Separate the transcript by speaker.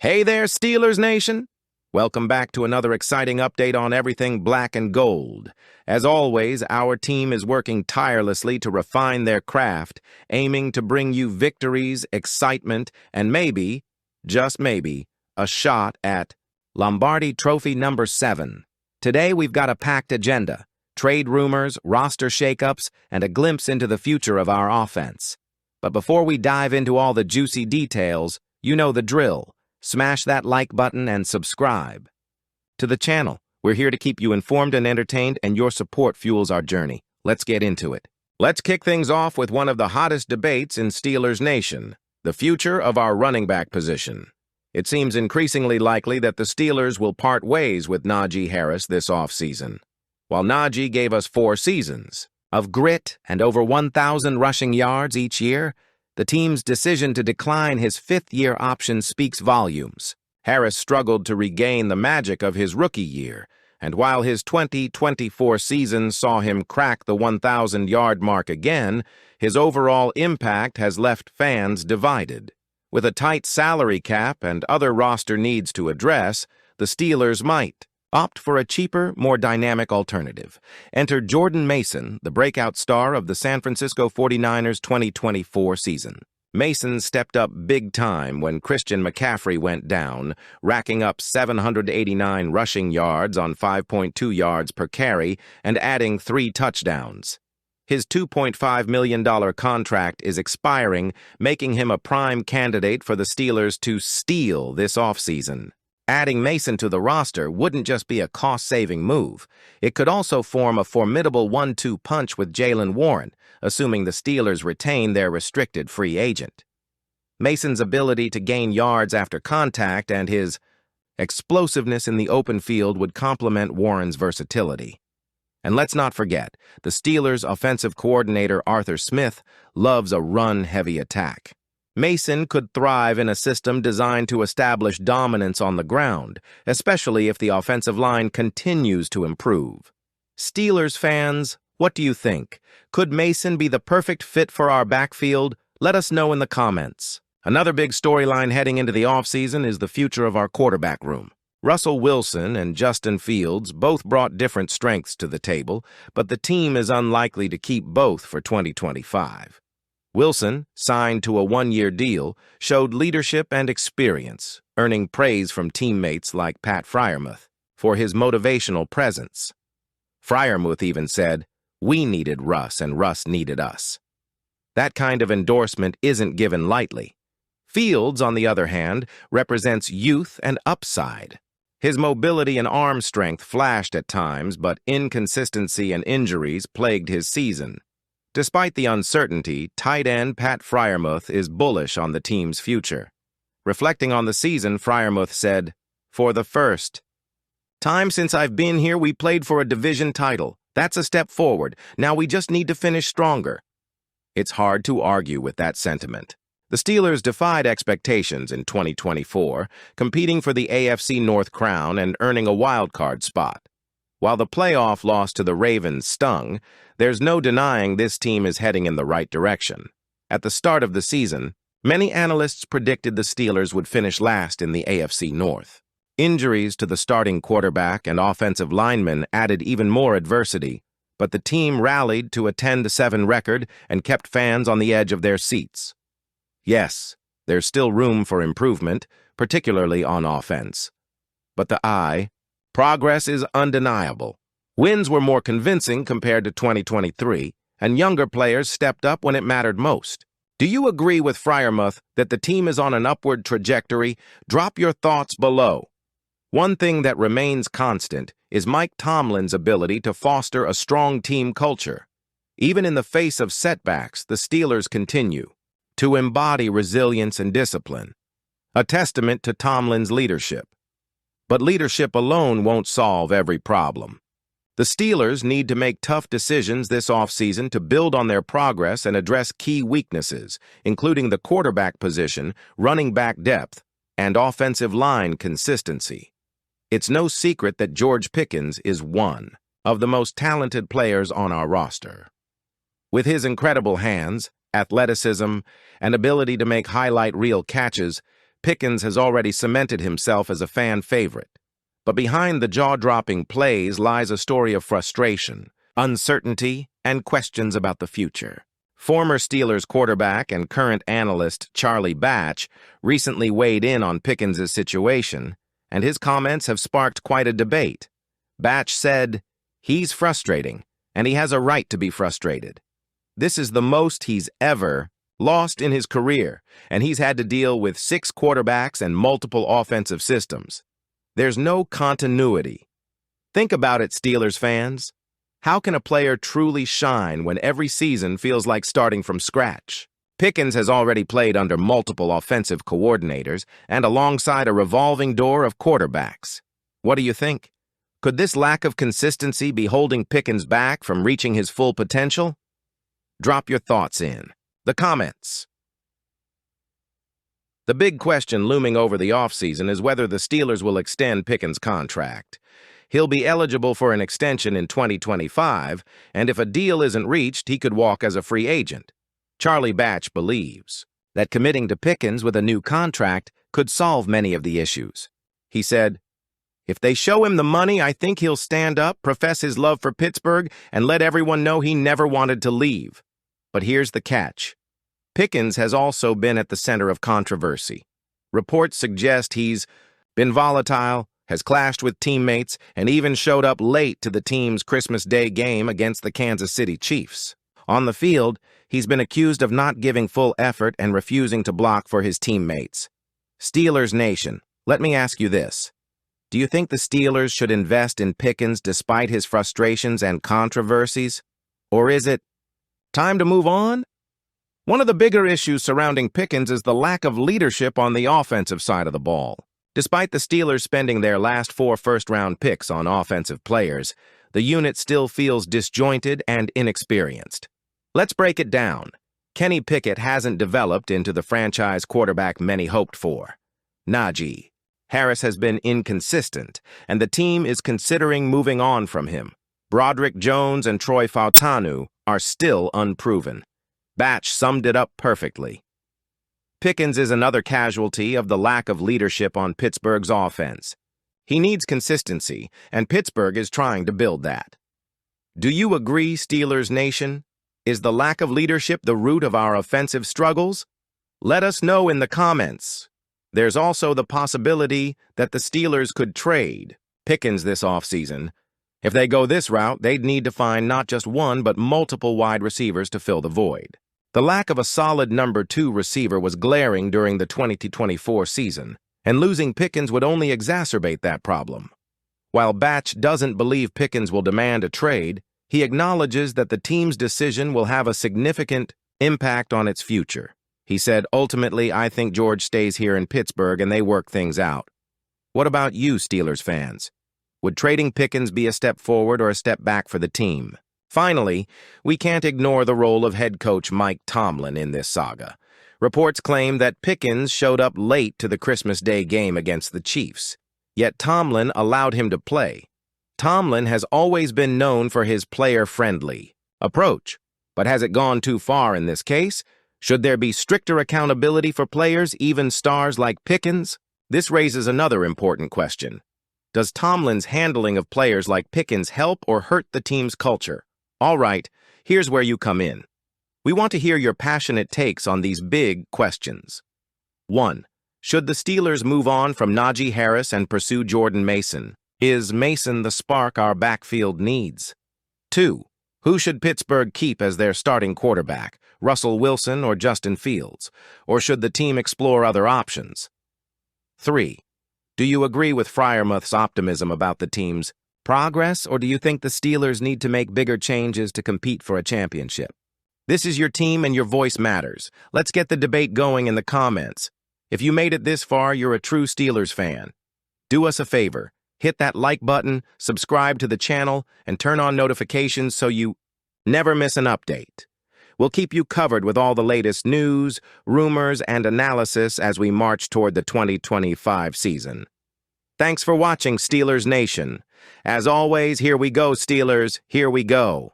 Speaker 1: Hey there, Steelers Nation! Welcome back to another exciting update on everything black and gold. As always, our team is working tirelessly to refine their craft, aiming to bring you victories, excitement, and maybe, just maybe, a shot at Lombardi Trophy number 7. Today we've got a packed agenda, trade rumors, roster shakeups, and a glimpse into the future of our offense. But before we dive into all the juicy details, you know the drill. Smash that like button and subscribe to the channel. We're here to keep you informed and entertained, and your support fuels our journey. Let's get into it. Let's kick things off with one of the hottest debates in Steelers Nation, the future of our running back position. It seems increasingly likely that the Steelers will part ways with Najee Harris this offseason. While Najee gave us 4 seasons of grit and over 1,000 rushing yards each year, the team's decision to decline his 5th-year option speaks volumes. Harris struggled to regain the magic of his rookie year, and while his 2024 season saw him crack the 1,000-yard mark again, his overall impact has left fans divided. With a tight salary cap and other roster needs to address, the Steelers might opt for a cheaper, more dynamic alternative. Enter Jordan Mason, the breakout star of the San Francisco 49ers 2024 season. Mason stepped up big time when Christian McCaffrey went down, racking up 789 rushing yards on 5.2 yards per carry and adding 3 touchdowns. His $2.5 million contract is expiring, making him a prime candidate for the Steelers to steal this offseason. Adding Mason to the roster wouldn't just be a cost-saving move. It could also form a formidable 1-2 punch with Jaylen Warren, assuming the Steelers retain their restricted free agent. Mason's ability to gain yards after contact and his explosiveness in the open field would complement Warren's versatility. And let's not forget, the Steelers' offensive coordinator Arthur Smith loves a run-heavy attack. Mason could thrive in a system designed to establish dominance on the ground, especially if the offensive line continues to improve. Steelers fans, what do you think? Could Mason be the perfect fit for our backfield? Let us know in the comments. Another big storyline heading into the offseason is the future of our quarterback room. Russell Wilson and Justin Fields both brought different strengths to the table, but the team is unlikely to keep both for 2025. Wilson, signed to a 1-year deal, showed leadership and experience, earning praise from teammates like Pat Freiermuth for his motivational presence. Freiermuth even said, "We needed Russ and Russ needed us." That kind of endorsement isn't given lightly. Fields, on the other hand, represents youth and upside. His mobility and arm strength flashed at times, but inconsistency and injuries plagued his season. Despite the uncertainty, tight end Pat Freiermuth is bullish on the team's future. Reflecting on the season, Freiermuth said, "For the first time since I've been here, we played for a division title. That's a step forward. Now we just need to finish stronger." It's hard to argue with that sentiment. The Steelers defied expectations in 2024, competing for the AFC North crown and earning a wildcard spot. While the playoff loss to the Ravens stung, there's no denying this team is heading in the right direction. At the start of the season, many analysts predicted the Steelers would finish last in the AFC North. Injuries to the starting quarterback and offensive linemen added even more adversity, but the team rallied to a 10-7 record and kept fans on the edge of their seats. Yes, there's still room for improvement, particularly on offense. But progress is undeniable. Wins were more convincing compared to 2023, and younger players stepped up when it mattered most. Do you agree with Freiermuth that the team is on an upward trajectory? Drop your thoughts below. One thing that remains constant is Mike Tomlin's ability to foster a strong team culture. Even in the face of setbacks, the Steelers continue to embody resilience and discipline, a testament to Tomlin's leadership. But leadership alone won't solve every problem. The Steelers need to make tough decisions this offseason to build on their progress and address key weaknesses, including the quarterback position, running back depth, and offensive line consistency. It's no secret that George Pickens is one of the most talented players on our roster. With his incredible hands, athleticism, and ability to make highlight reel catches, Pickens has already cemented himself as a fan favorite. But behind the jaw-dropping plays lies a story of frustration, uncertainty, and questions about the future. Former Steelers quarterback and current analyst Charlie Batch recently weighed in on Pickens' situation, and his comments have sparked quite a debate. Batch said, "He's frustrating, and he has a right to be frustrated. This is the most he's ever lost in his career, and he's had to deal with 6 quarterbacks and multiple offensive systems. There's no continuity. Think about it, Steelers fans. How can a player truly shine when every season feels like starting from scratch?" Pickens has already played under multiple offensive coordinators and alongside a revolving door of quarterbacks. What do you think? Could this lack of consistency be holding Pickens back from reaching his full potential? Drop your thoughts in the comments. The big question looming over the offseason is whether the Steelers will extend Pickens' contract. He'll be eligible for an extension in 2025, and if a deal isn't reached, he could walk as a free agent. Charlie Batch believes that committing to Pickens with a new contract could solve many of the issues. He said, "If they show him the money, I think he'll stand up, profess his love for Pittsburgh, and let everyone know he never wanted to leave." But here's the catch. Pickens has also been at the center of controversy. Reports suggest he's been volatile, has clashed with teammates, and even showed up late to the team's Christmas Day game against the Kansas City Chiefs. On the field, he's been accused of not giving full effort and refusing to block for his teammates. Steelers Nation, let me ask you this. Do you think the Steelers should invest in Pickens despite his frustrations and controversies? Or is it time to move on? One of the bigger issues surrounding Pickens is the lack of leadership on the offensive side of the ball. Despite the Steelers spending their last 4 first-round picks on offensive players, the unit still feels disjointed and inexperienced. Let's break it down. Kenny Pickett hasn't developed into the franchise quarterback many hoped for. Najee Harris has been inconsistent, and the team is considering moving on from him. Broderick Jones and Troy Fautanu are still unproven. Batch summed it up perfectly. Pickens is another casualty of the lack of leadership on Pittsburgh's offense. He needs consistency, and Pittsburgh is trying to build that. Do you agree, Steelers Nation? Is the lack of leadership the root of our offensive struggles? Let us know in the comments. There's also the possibility that the Steelers could trade Pickens this offseason. If they go this route, they'd need to find not just one but multiple wide receivers to fill the void. The lack of a solid number 2 receiver was glaring during the 2024 season, and losing Pickens would only exacerbate that problem. While Batch doesn't believe Pickens will demand a trade, he acknowledges that the team's decision will have a significant impact on its future. He said, "Ultimately, I think George stays here in Pittsburgh and they work things out." What about you, Steelers fans? Would trading Pickens be a step forward or a step back for the team? Finally, we can't ignore the role of head coach Mike Tomlin in this saga. Reports claim that Pickens showed up late to the Christmas Day game against the Chiefs, yet Tomlin allowed him to play. Tomlin has always been known for his player-friendly approach, but has it gone too far in this case? Should there be stricter accountability for players, even stars like Pickens? This raises another important question. Does Tomlin's handling of players like Pickens help or hurt the team's culture? All right, here's where you come in. We want to hear your passionate takes on these big questions. 1. Should the Steelers move on from Najee Harris and pursue Jordan Mason? Is Mason the spark our backfield needs? 2. Who should Pittsburgh keep as their starting quarterback, Russell Wilson or Justin Fields? Or should the team explore other options? 3. Do you agree with Freiermuth's optimism about the team's progress, or do you think the Steelers need to make bigger changes to compete for a championship? This is your team and your voice matters. Let's get the debate going in the comments. If you made it this far, you're a true Steelers fan. Do us a favor. Hit that like button, subscribe to the channel, and turn on notifications so you never miss an update. We'll keep you covered with all the latest news, rumors, and analysis as we march toward the 2025 season. Thanks for watching, Steelers Nation. As always, here we go, Steelers, here we go.